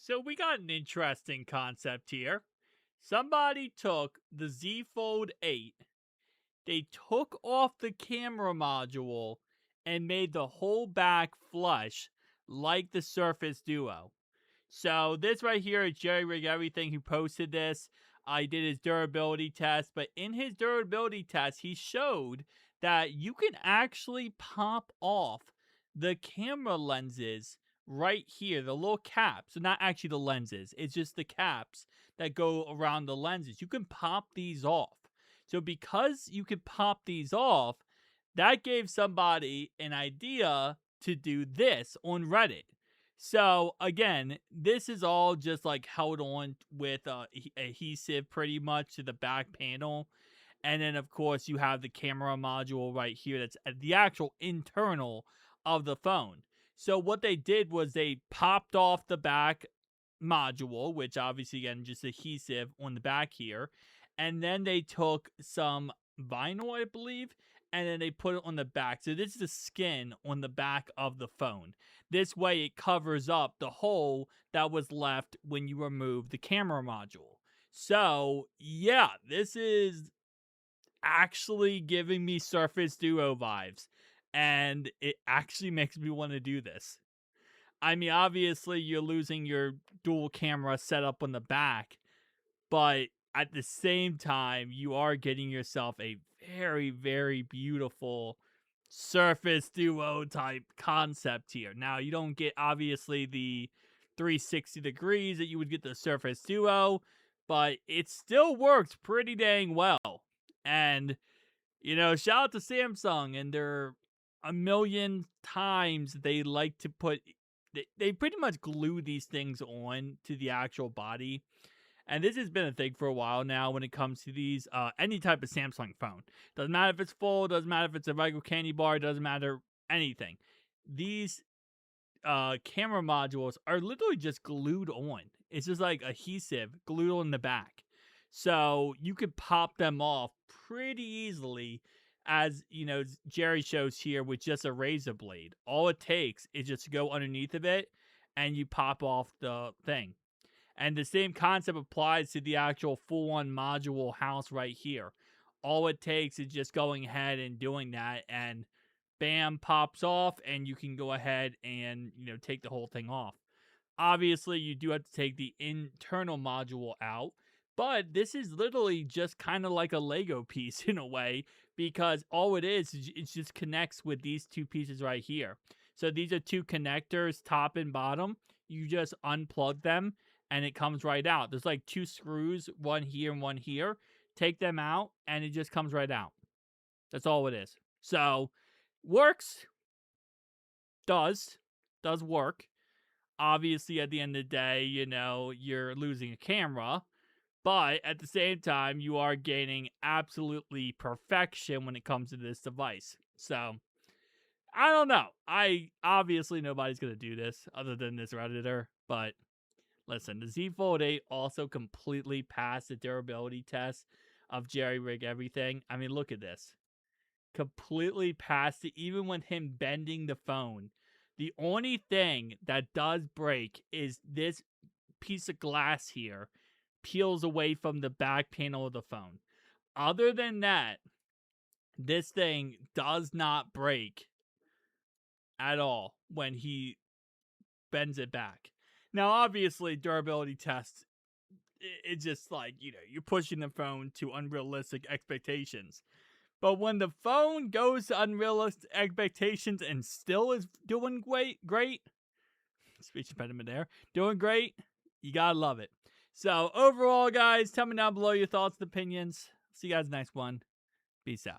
So we got an interesting concept here. Somebody took the Z Fold 8, they took off the camera module and made the whole back flush like the Surface Duo. So this right here is Jerry Rig Everything who posted this. I did his durability test, but in his durability test, he showed that you can actually pop off the camera lenses right here, the little caps. So not actually the lenses, it's just the caps that go around the lenses. You can pop these off. So because you could pop these off, that gave somebody an idea to do this on Reddit. So again, this is all just like held on with adhesive pretty much to the back panel. And then of course you have the camera module right here that's at the actual internal of the phone. So what they did was they popped off the back module, which obviously again just adhesive on the back here, and then they took some vinyl, I believe, and then they put it on the back. So this is the skin on the back of the phone. This way it covers up the hole that was left when you remove the camera module. So yeah, this is actually giving me Surface Duo vibes, and it actually makes me want to do this. I mean, obviously you're losing your dual camera setup on the back, but at the same time, you are getting yourself a very, very beautiful Surface Duo type concept here. Now, you don't get obviously the 360 degrees that you would get the Surface Duo, but it still works pretty dang well. And, shout out to Samsung and their a million times they like to put, they pretty much glue these things on to the actual body, and this has been a thing for a while now when it comes to these, any type of Samsung phone. Doesn't matter if it's full, doesn't matter if it's a regular candy bar, doesn't matter anything. These camera modules are literally just glued on. It's just like adhesive glued on the back. So you could pop them off pretty easily, as Jerry shows here with just a razor blade. All it takes is just to go underneath of it and you pop off the thing. And the same concept applies to the actual full-on module house right here. All it takes is just going ahead and doing that, and bam, pops off, and you can go ahead and, take the whole thing off. Obviously, you do have to take the internal module out, but this is literally just kind of like a Lego piece in a way, because all it is it just connects with these two pieces right here. So these are two connectors, top and bottom. You just unplug them, and it comes right out. There's like two screws, one here and one here. Take them out, and it just comes right out. That's all it is. So, works. Does work. Obviously, at the end of the day, you're losing a camera. But at the same time, you are gaining absolutely perfection when it comes to this device. So, I don't know. Obviously, nobody's going to do this other than this Redditor. But listen, the Z Fold 8 also completely passed the durability test of Jerry Rig Everything. I mean, look at this. Completely passed it, even with him bending the phone. The only thing that does break is this piece of glass here peels away from the back panel of the phone. Other than that, this thing does not break at all when he bends it back. Now, obviously, durability tests, it's just like, you're pushing the phone to unrealistic expectations. But when the phone goes to unrealistic expectations and still is doing great, speech impediment there, doing great, you gotta love it. So overall, guys, tell me down below your thoughts and opinions. See you guys next one. Peace out.